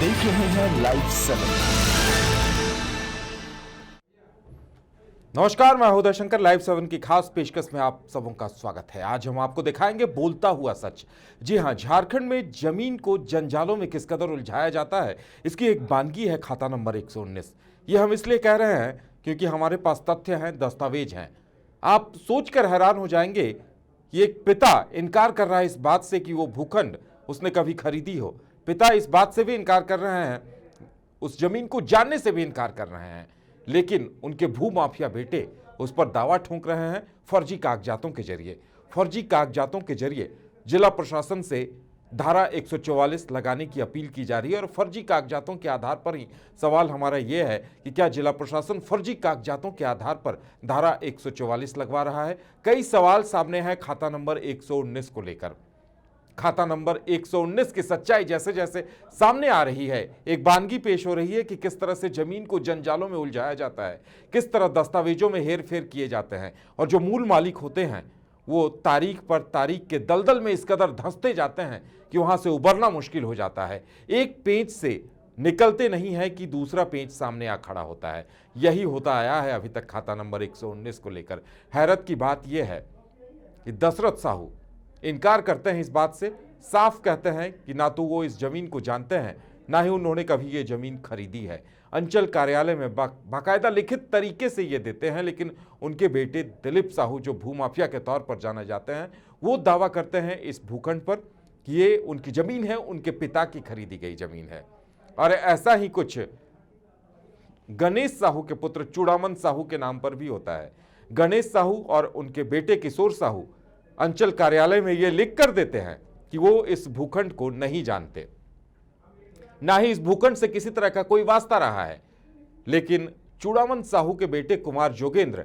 देख रहे हैं लाइव 7। नमस्कार, मैं हूं शंकर। लाइव 7 की खास पेशकश में आप सबों का स्वागत है। आज हम आपको दिखाएंगे बोलता हुआ सच। जी हां, झारखंड में जमीन को जंजालों में किस कदर उलझाया जाता है, इसकी एक वानगी है खाता नंबर 119। ये हम इसलिए कह रहे हैं क्योंकि हमारे पास तथ्य हैं, दस्तावेज हैं। आप सोचकर हैरान हो जाएंगे कि एक पिता इनकार कर रहा है इस बात से कि वो भूखंड उसने कभी खरीदी हो। पिता इस बात से भी इनकार कर रहे हैं, उस जमीन को जानने से भी इनकार कर रहे हैं, लेकिन उनके भूमाफिया बेटे उस पर दावा ठोंक रहे हैं फर्जी कागजातों के जरिए। फर्जी कागजातों के जरिए जिला प्रशासन से धारा 144 लगाने की अपील की जा रही है और फर्जी कागजातों के आधार पर ही सवाल हमारा यह है कि क्या जिला प्रशासन फर्जी कागजातों के आधार पर धारा 144 लगवा रहा है। कई सवाल सामने हैं खाता नंबर 119 को लेकर। खाता नंबर 119 की सच्चाई जैसे जैसे सामने आ रही है, एक वानगी पेश हो रही है कि किस तरह से जमीन को जंजालों में उलझाया जाता है, किस तरह दस्तावेजों में हेर फेर किए जाते हैं और जो मूल मालिक होते हैं वो तारीख पर तारीख के दलदल में इस कदर धंसते जाते हैं कि वहां से उबरना मुश्किल हो जाता है। एक पेंच से निकलते नहीं है कि दूसरा पेंच सामने आ खड़ा होता है। यही होता आया है अभी तक खाता नंबर 119 को लेकर। हैरत की बात यह है कि दशरथ साहू इनकार करते हैं इस बात से, साफ कहते हैं कि ना तो वो इस जमीन को जानते हैं, ना ही उन्होंने कभी ये जमीन खरीदी है। अंचल कार्यालय में बाकायदा लिखित तरीके से ये देते हैं, लेकिन उनके बेटे दिलीप साहू जो भूमाफिया के तौर पर जाने जाते हैं, वो दावा करते हैं इस भूखंड पर कि ये उनकी जमीन है, उनके पिता की खरीदी गई जमीन है। और ऐसा ही कुछ गणेश साहू के पुत्र चूड़ामन साहू के नाम पर भी होता है। गणेश साहू और उनके बेटे किशोर साहू अंचल कार्यालय में ये लिख कर देते हैं कि वो इस भूखंड को नहीं जानते, ना ही इस भूखंड से किसी तरह का कोई वास्ता रहा है। लेकिन चूड़ामन साहू के बेटे कुमार जोगेंद्र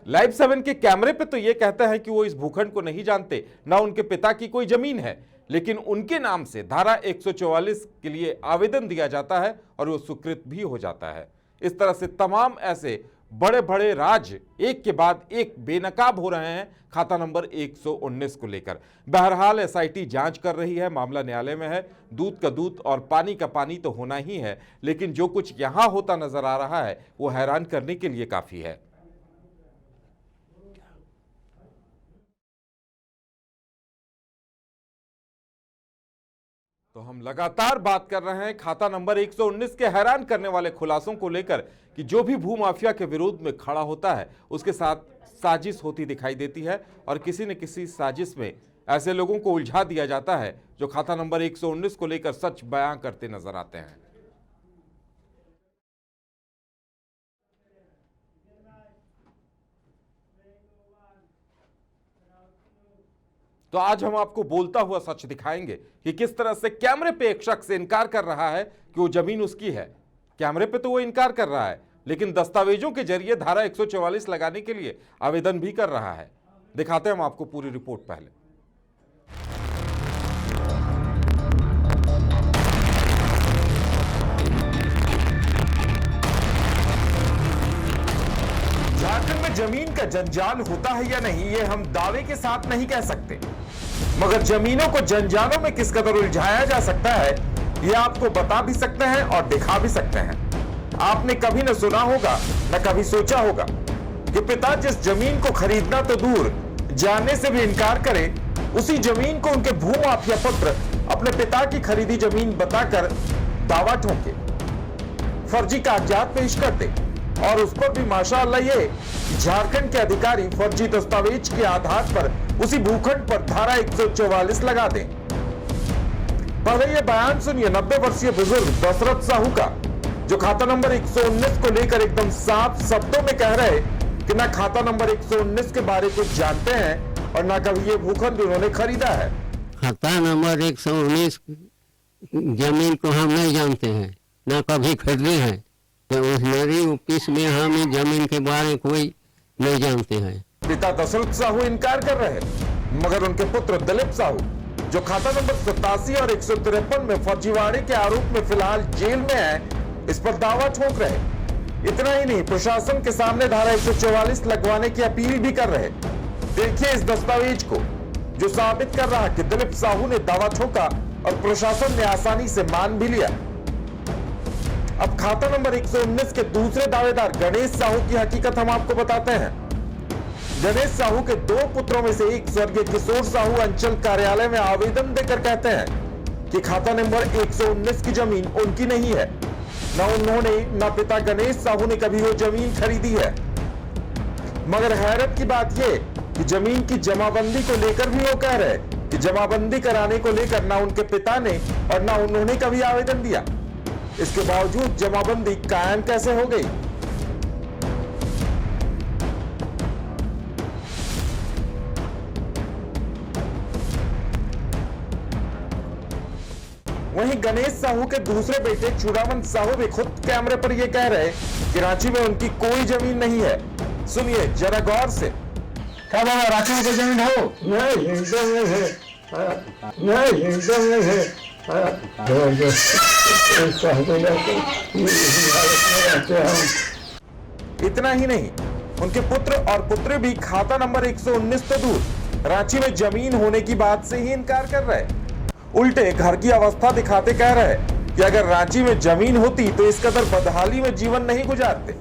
लाइव 7 के कैमरे पे तो ये कहते हैं कि वो इस भूखंड को नहीं जानते, ना उनके पिता की कोई जमीन है, लेकिन उनके नाम से धारा 144 के लिए आवेदन दिया जाता है और वो स्वीकृत भी हो जाता है। इस तरह से तमाम ऐसे बड़े बड़े राज एक के बाद एक बेनकाब हो रहे हैं खाता नंबर 119 को लेकर। बहरहाल एसआईटी जांच कर रही है, मामला न्यायालय में है। दूध का दूध और पानी का पानी तो होना ही है, लेकिन जो कुछ यहां होता नजर आ रहा है वो हैरान करने के लिए काफी है। तो हम लगातार बात कर रहे हैं खाता नंबर 119 के हैरान करने वाले खुलासों को लेकर कि जो भी भूमाफिया के विरोध में खड़ा होता है उसके साथ साजिश होती दिखाई देती है और किसी न किसी साजिश में ऐसे लोगों को उलझा दिया जाता है जो खाता नंबर 119 को लेकर सच बयां करते नजर आते हैं। तो आज हम आपको बोलता हुआ सच दिखाएंगे कि किस तरह से कैमरे पे एक शख्स इनकार कर रहा है कि वो जमीन उसकी है। कैमरे पे तो वो इनकार कर रहा है, लेकिन दस्तावेजों के जरिए धारा 144 लगाने के लिए आवेदन भी कर रहा है। दिखाते हैं हम आपको पूरी रिपोर्ट। पहले झारखंड में जमीन का जंजाल होता है या नहीं, ये हम दावे के साथ नहीं कह सकते, मगर जमीनों को जंजालों में किस कदर उलझाया जा सकता है ये आपको बता भी सकते हैं और दिखा भी सकते हैं। आपने कभी न सुना होगा न कभी सोचा होगा कि पिता जिस जमीन को खरीदना तो दूर जानने से भी इनकार करे, उसी जमीन को उनके भूमाफिया पुत्र अपने पिता की खरीदी जमीन बताकर दावा ठोंके, फर्जी कागजात पेश कर दे और उस पर भी माशाअल्लाह ये झारखंड के अधिकारी फर्जी दस्तावेज के आधार पर उसी भूखंड पर धारा 144 लगा दें। पहले ये बयान सुनिए 90 वर्षीय बुजुर्ग दशरथ साहू का, जो खाता नंबर 119 को लेकर एकदम साफ शब्दों में कह रहे कि ना खाता नंबर 119 के बारे कुछ जानते हैं और ना कभी ये भूखंड उन्होंने खरीदा है। खाता नंबर 119 जमीन को हम नहीं जानते हैं, ना कभी खरीदे हैं, तो उस मेरी ऑफिस में हम इस जमीन के बारे कोई नहीं जानते हैं। पिता दशरथ साहू इनकार कर रहे हैं, मगर उनके पुत्र दिलीप साहू जो खाता नंबर 87 और 153 में फर्जीवाड़े के आरोप में फिलहाल जेल में है, इस पर दावा ठोक रहे। इतना ही नहीं, प्रशासन के सामने धारा 144 लगवाने की अपील भी कर रहे। देखिए इस दस्तावेज को जो साबित कर रहा कि दिलीप साहू ने दावा ठोका और प्रशासन ने आसानी से मान भी लिया। अब खाता नंबर 119 के दूसरे दावेदार गणेश साहू की हकीकत हम आपको बताते हैं। गणेश साहू के दो पुत्रों में से एक स्वर्गीय किशोर साहू अंचल कार्यालय में आवेदन देकर कहते हैं कि खाता नंबर 119 की जमीन उनकी नहीं है। न उन्होंने न पिता गणेश साहू ने कभी वो जमीन खरीदी है। मगर हैरत की बात यह कि जमीन की जमाबंदी को लेकर भी वो कह रहे कि जमाबंदी कराने को लेकर ना उनके पिता ने और ना उन्होंने कभी आवेदन दिया। इसके बावजूद जमाबंदी कायम कैसे हो गई? वहीं गणेश साहू के दूसरे बेटे चूड़ामन साहू भी खुद कैमरे पर यह कह रहे कि रांची में उनकी कोई जमीन नहीं है। सुनिए जरा गौर से। क्या बाबा, रांची में कोई जमीन हो? नहीं, एकदम नहीं है। नहीं, एकदम नहीं है। इतना ही नहीं, उनके पुत्र और पुत्री भी खाता नंबर 119 तो दूर रांची में जमीन होने की बात से ही इनकार कर रहे। उल्टे घर की अवस्था दिखाते कह रहे कि अगर रांची में जमीन होती तो इस कदर बदहाली में जीवन नहीं गुजारते।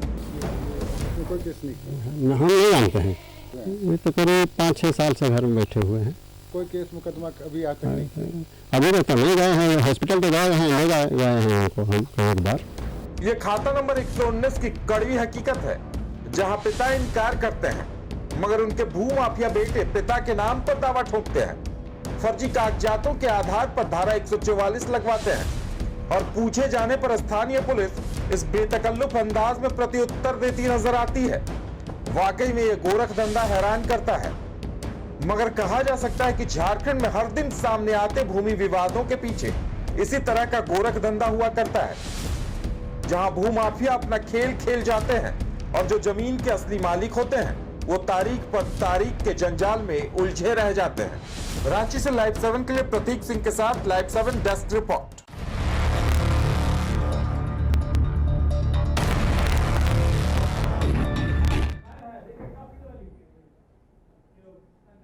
हम नहीं जानते हैं, ये तो करीब 5-6 साल से घर में बैठे हुए हैं। कोई केस मुकदमा अभी आता नहीं? अभी तो नहीं गए हैं, हॉस्पिटल तो गए हैं, नहीं गए हैं उनको हम एक बार। ये खाता नंबर 119 की कड़वी हकीकत है, जहां पिता इनकार करते हैं मगर उनके भूमाफिया बेटे पिता के नाम पर दावा ठोकते हैं। फर्जी कागजातों के आधार पर धारा 144 लगवाते हैं और पूछे जाने पर स्थानीय पुलिस इस बेतकल्लुफ अंदाज में प्रत्युत्तर देती नजर आती है। वाकई में ये गोरख धंधा हैरान करता है। मगर कहा जा सकता है कि झारखंड में हर दिन सामने आते भूमि विवादों के पीछे इसी तरह का गोरख धंधा हुआ करता है, जहां भूमाफिया अपना खेल खेल जाते हैं और जो जमीन के असली मालिक होते हैं वो तारीख पर तारीख के जंजाल में उलझे रह जाते हैं। रांची से लाइव 7 के लिए प्रतीक सिंह के साथ लाइव 7 डेस्क रिपोर्ट।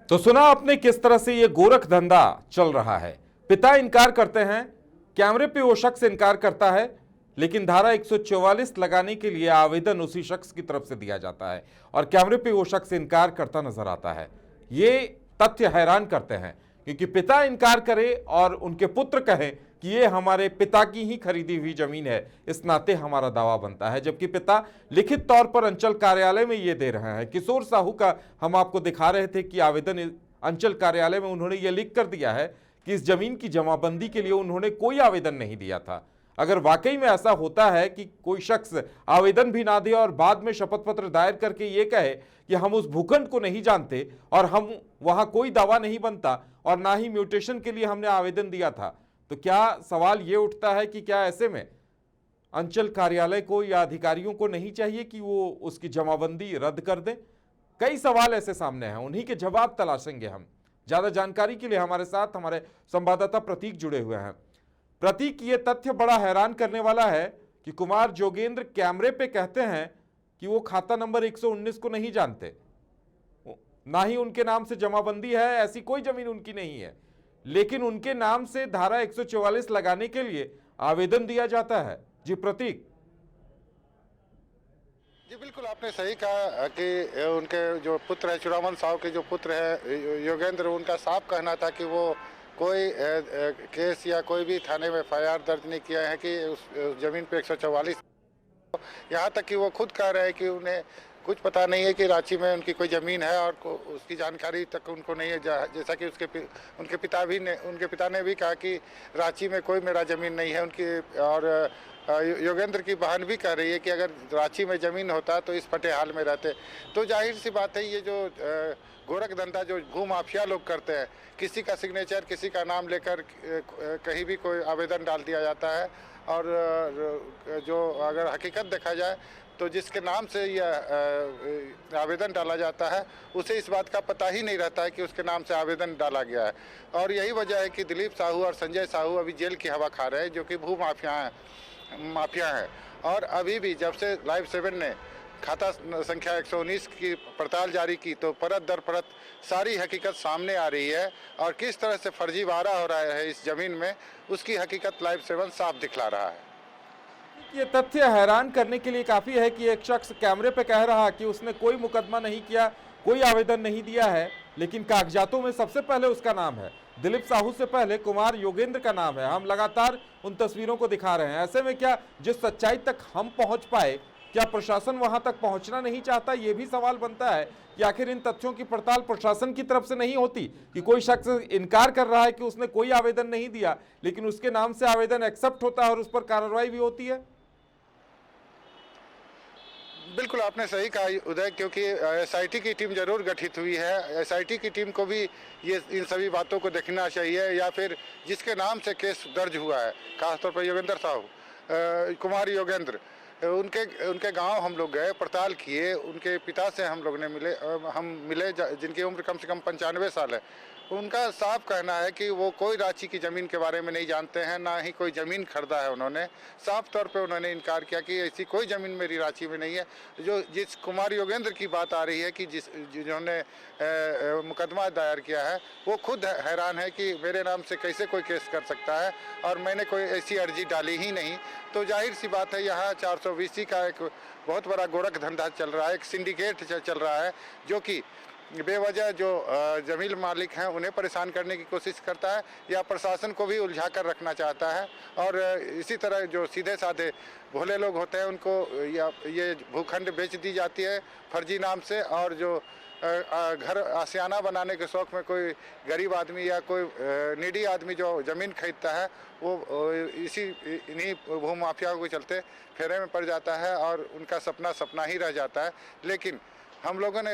तो सुना आपने किस तरह से ये गोरख धंधा चल रहा है। पिता इनकार करते हैं, कैमरे पे वो शख्स इनकार करता है, लेकिन धारा 144 लगाने के लिए आवेदन उसी शख्स की तरफ से दिया जाता है और कैमरे पे वो शख्स इनकार करता नजर आता है। ये तथ्य हैरान करते हैं क्योंकि पिता इनकार करे और उनके पुत्र कहें कि ये हमारे पिता की ही खरीदी हुई जमीन है, इस नाते हमारा दावा बनता है, जबकि पिता लिखित तौर पर अंचल कार्यालय में ये दे रहे हैं। किशोर साहू का हम आपको दिखा रहे थे कि आवेदन अंचल कार्यालय में उन्होंने ये लिख कर दिया है कि इस जमीन की जमाबंदी के लिए उन्होंने कोई आवेदन नहीं दिया था। अगर वाकई में ऐसा होता है कि कोई शख्स आवेदन भी ना दे और बाद में शपथ पत्र दायर करके ये कहे कि हम उस भूखंड को नहीं जानते और हम वहां कोई दावा नहीं बनता और ना ही म्यूटेशन के लिए हमने आवेदन दिया था, तो क्या सवाल ये उठता है कि क्या ऐसे में अंचल कार्यालय को या अधिकारियों को नहीं चाहिए कि वो उसकी जमाबंदी रद्द कर दें? कई सवाल ऐसे सामने हैं, उन्हीं के जवाब तलाशेंगे हम। ज्यादा जानकारी के लिए हमारे साथ हमारे संवाददाता प्रतीक जुड़े हुए हैं। प्रतीक, ये तथ्य बड़ा हैरान करने वाला है कि कुमार जोगेंद्र कैमरे पे कहते हैं कि वो खाता नंबर 119 को नहीं जानते, ना ही उनके नाम से जमाबंदी है, ऐसी कोई जमीन उनकी नहीं है, लेकिन उनके नाम से धारा 144 लगाने के लिए आवेदन दिया जाता है। जी प्रतीक। जी बिल्कुल, आपने सही कहा कि उनके जो पुत्र है, चूड़ामन साहू के जो पुत्र है योगेंद्र, उनका साफ कहना था कि वो कोई केस या कोई भी थाने में FIR दर्ज नहीं किया है कि उस जमीन पे 144। यहाँ तक कि वो खुद कह रहे हैं कि उन्हें कुछ पता नहीं है कि रांची में उनकी कोई ज़मीन है और उसकी जानकारी तक उनको नहीं है। जैसा कि उनके पिता ने भी कहा कि रांची में कोई मेरा ज़मीन नहीं है उनकी। और योगेंद्र की बहन भी कह रही है कि अगर रांची में ज़मीन होता तो इस फटे हाल में रहते। तो जाहिर सी बात है, ये जो गोरख धंधा जो भूमाफिया लोग करते हैं, किसी का सिग्नेचर, किसी का नाम लेकर कहीं भी कोई आवेदन डाल दिया जाता है और जो अगर हकीकत देखा जाए तो जिसके नाम से यह आवेदन डाला जाता है उसे इस बात का पता ही नहीं रहता है कि उसके नाम से आवेदन डाला गया है। और यही वजह है कि दिलीप साहू और संजय साहू अभी जेल की हवा खा रहे हैं, जो कि माफिया हैं। और अभी भी जब से लाइव 7 ने खाता संख्या 119 की पड़ताल जारी की तो परत दर परत सारी हकीकत सामने आ रही है और किस तरह से फर्जीवाड़ा हो रहा है इस ज़मीन में, उसकी हकीकत लाइव 7 साफ दिखला रहा है। ये तथ्य हैरान करने के लिए काफी है कि एक शख्स कैमरे पे कह रहा कि उसने कोई मुकदमा नहीं किया, कोई आवेदन नहीं दिया है, लेकिन कागजातों में सबसे पहले उसका नाम है। दिलीप साहू से पहले कुमार योगेंद्र का नाम है। हम लगातार उन तस्वीरों को दिखा रहे हैं। ऐसे में क्या जिस सच्चाई तक हम पहुंच पाए, क्या प्रशासन वहां तक पहुंचना नहीं चाहता? यह भी सवाल बनता है कि आखिर इन तथ्यों की पड़ताल प्रशासन की तरफ से नहीं होती कि कोई शख्स इनकार कर रहा है कि उसने कोई आवेदन नहीं दिया, लेकिन उसके नाम से आवेदन एक्सेप्ट होता है और उस पर कार्रवाई भी होती है। बिल्कुल आपने सही कहा उदय, क्योंकि एसआईटी की टीम जरूर गठित हुई है। एसआईटी की टीम को भी ये इन सभी बातों को देखना चाहिए, या फिर जिसके नाम से केस दर्ज हुआ है, खासतौर पर योगेंद्र साहू, कुमार योगेंद्र, उनके गांव हम लोग गए, पड़ताल किए। उनके पिता से हम लोग ने मिले जिनकी उम्र कम से कम 95 साल है। उनका साफ कहना है कि वो कोई रांची की ज़मीन के बारे में नहीं जानते हैं, ना ही कोई ज़मीन खरीदा है उन्होंने। साफ तौर पे उन्होंने इनकार किया कि ऐसी कोई ज़मीन मेरी रांची में नहीं है। जिस कुमार योगेंद्र की बात आ रही है कि जिन्होंने मुकदमा दायर किया है, वो खुद हैरान है कि मेरे नाम से कैसे कोई केस कर सकता है, और मैंने कोई ऐसी अर्जी डाली ही नहीं। तो जाहिर सी बात है, यहाँ 420 का एक बहुत बड़ा गोरख धंधा चल रहा है, एक सिंडिकेट चल रहा है, जो कि बेवजह जो जमीन मालिक हैं उन्हें परेशान करने की कोशिश करता है, या प्रशासन को भी उलझा कर रखना चाहता है। और इसी तरह जो सीधे साधे भोले लोग होते हैं उनको ये भूखंड बेच दी जाती है फर्जी नाम से, और जो घर आशियाना बनाने के शौक़ में कोई गरीब आदमी या कोई नीडी आदमी जो ज़मीन खरीदता है, वो इन्हीं भूमाफियाओं के चलते फेरे में पड़ जाता है और उनका सपना सपना ही रह जाता है। लेकिन हम लोगों ने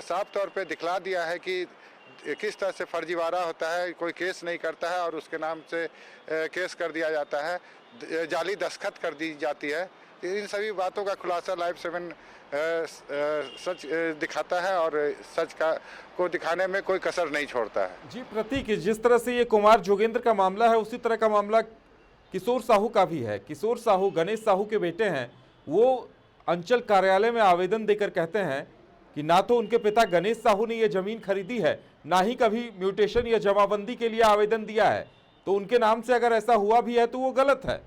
साफ तौर पे दिखला दिया है कि किस तरह से फर्जीवाड़ा होता है, कोई केस नहीं करता है और उसके नाम से केस कर दिया जाता है, जाली दस्तखत कर दी जाती है। इन सभी बातों का खुलासा लाइव 7 सच दिखाता है और सच को दिखाने में कोई कसर नहीं छोड़ता है। जी प्रतीक, जिस तरह से ये कुमार जोगेंद्र का मामला है, उसी तरह का मामला किशोर साहू का भी है। किशोर साहू गणेश साहू के बेटे हैं। वो अंचल कार्यालय में आवेदन देकर कहते हैं कि ना तो उनके पिता गणेश साहू ने यह जमीन खरीदी है, ना ही कभी म्यूटेशन या जमाबंदी के लिए आवेदन दिया है। तो उनके नाम से अगर ऐसा हुआ भी है तो वो गलत है,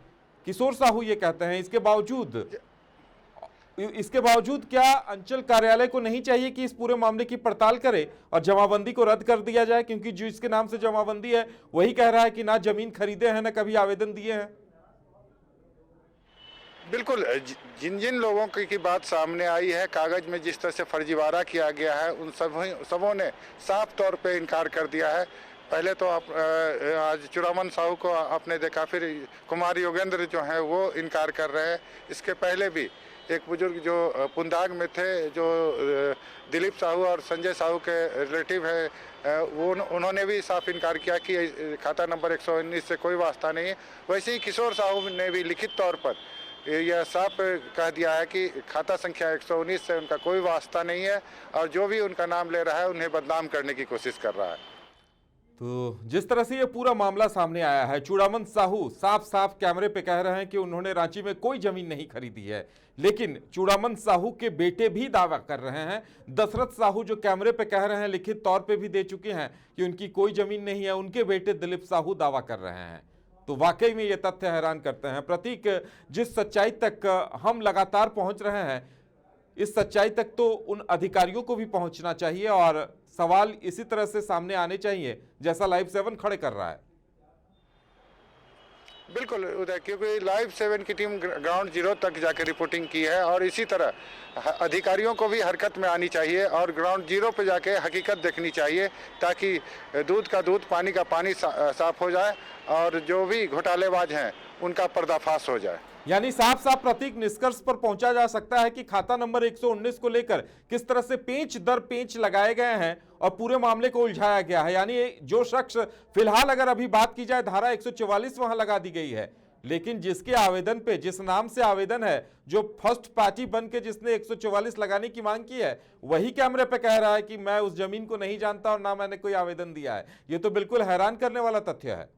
किशोर साहू ये कहते हैं। इसके बावजूद क्या अंचल कार्यालय को नहीं चाहिए कि इस पूरे मामले की पड़ताल करे और जमाबंदी को रद्द कर दिया जाए? क्योंकि जो इसके नाम से जमाबंदी है वही कह रहा है कि ना जमीन खरीदे हैं, ना कभी आवेदन दिए हैं। बिल्कुल, जिन जिन लोगों की बात सामने आई है, कागज में जिस तरह से फर्जीवाड़ा किया गया है, उन सबों ने साफ तौर पे इनकार कर दिया है। पहले तो आज चुरामन साहू को आपने देखा, फिर कुमार योगेंद्र जो हैं वो इनकार कर रहे हैं। इसके पहले भी एक बुजुर्ग जो पुंदाग में थे, जो दिलीप साहू और संजय साहू के रिलेटिव है, उन्होंने भी साफ इनकार किया कि खाता नंबर 119 से कोई वास्ता नहीं है। वैसे ही किशोर साहू ने भी लिखित तौर पर यह साफ कह दिया है कि खाता संख्या 119 से उनका कोई वास्ता नहीं है, और जो भी उनका नाम ले रहा है उन्हें बदनाम करने की कोशिश कर रहा है। तो जिस तरह से ये पूरा मामला सामने आया है, चूड़ामन साहू साफ साफ कैमरे पे कह रहे हैं कि उन्होंने रांची में कोई जमीन नहीं खरीदी है, लेकिन चूड़ामन साहू के बेटे भी दावा कर रहे हैं। दशरथ साहू जो कैमरे पे कह रहे हैं, लिखित तौर पे भी दे चुके हैं कि उनकी कोई जमीन नहीं है, उनके बेटे दिलीप साहू दावा कर रहे हैं। तो वाकई में ये तथ्य हैरान करते हैं। प्रतीक, जिस सच्चाई तक हम लगातार पहुंच रहे हैं, इस सच्चाई तक तो उन अधिकारियों को भी पहुंचना चाहिए और सवाल इसी तरह से सामने आने चाहिए जैसा लाइव 7 खड़े कर रहा है। बिल्कुल उदय, क्योंकि लाइव 7 की टीम ग्राउंड जीरो तक जाकर रिपोर्टिंग की है, और इसी तरह अधिकारियों को भी हरकत में आनी चाहिए और ग्राउंड जीरो पे जाके हकीकत देखनी चाहिए, ताकि दूध का दूध, पानी का पानी साफ हो जाए और जो भी घोटालेबाज हैं उनका पर्दाफाश हो जाए। यानी साफ साफ प्रतीक निष्कर्ष पर पहुंचा जा सकता है कि खाता नंबर 119 को लेकर किस तरह से पेंच दर पेंच लगाए गए हैं और पूरे मामले को उलझाया गया है। यानी जो शख्स, फिलहाल अगर अभी बात की जाए, धारा 144 वहां लगा दी गई है, लेकिन जिसके आवेदन पे, जिस नाम से आवेदन है, जो फर्स्ट पार्टी बन के जिसने 144 लगाने की मांग की है, वही कैमरे पे कह रहा है कि मैं उस जमीन को नहीं जानता और ना मैंने कोई आवेदन दिया है। ये तो बिल्कुल हैरान करने वाला तथ्य है।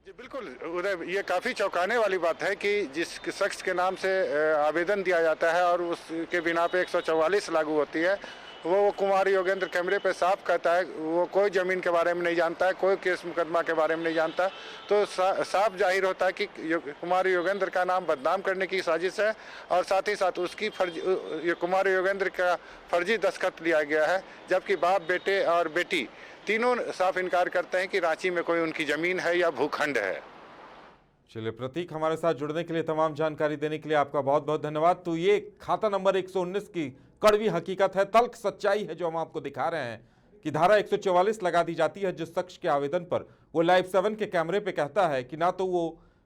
जी बिल्कुल उदय, ये काफ़ी चौंकाने वाली बात है कि जिस शख्स के नाम से आवेदन दिया जाता है और उसके बिना पे 144 लागू होती है, वो कुमार योगेंद्र कैमरे पे साफ कहता है वो कोई ज़मीन के बारे में नहीं जानता है, कोई केस मुकदमा के बारे में नहीं जानता। तो साफ जाहिर होता है कि कुमार योगेंद्र का नाम बदनाम करने की साजिश है और साथ ही साथ उसकी कुमार योगेंद्र का फर्जी दस्तखत लिया गया है, जबकि बाप, बेटे और बेटी तीनों साफ इनकार करते हैं कि रांची में कोई उनकी ज़मीन है या भूखंड है। चलिए प्रतीक, हमारे साथ जुड़ने के लिए, तमाम जानकारी देने के लिए आपका बहुत बहुत धन्यवाद। तो ये खाता नंबर 119 की कड़वी हकीकत है, तल्ख सच्चाई है जो हम आपको दिखा रहे हैं कि धारा 144 लगा दी जाती है जिस शख्स के आवेदन पर वो लाइव 7 के कैमरे पे कहता है कि ना तो वो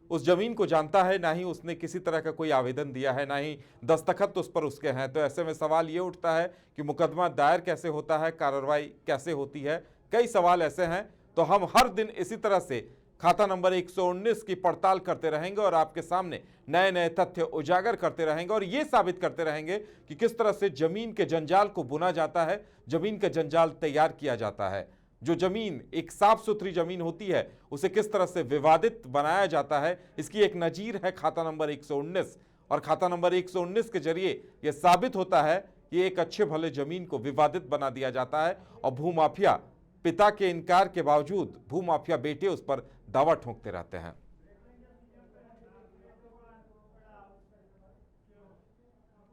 उस जमीन को जानता है, ना ही उसने किसी तरह का कोई आवेदन दिया है, ना ही दस्तखत उस पर उसके हैं। तो ऐसे में सवाल ये उठता है कि मुकदमा दायर कैसे होता है, कार्रवाई कैसे होती है, कई सवाल ऐसे हैं। तो हम हर दिन इसी तरह से खाता नंबर 119 की पड़ताल करते रहेंगे और आपके सामने नए नए तथ्य उजागर करते रहेंगे और ये साबित करते रहेंगे कि किस तरह से जमीन के जंजाल को बुना जाता है, जमीन का जंजाल तैयार किया जाता है। जो जमीन एक साफ सुथरी जमीन होती है उसे किस तरह से विवादित बनाया जाता है, इसकी एक नजीर है खाता नंबर 119। और खाता नंबर 119 के जरिए यह साबित होता है कि एक अच्छे भले जमीन को विवादित बना दिया जाता है और भूमाफिया पिता के इनकार के बावजूद भूमाफिया बेटे उस पर दावा ठोंकते रहते हैं।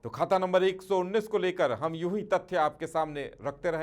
तो खाता नंबर 119 को लेकर हम यूं ही तथ्य आपके सामने रखते रहे।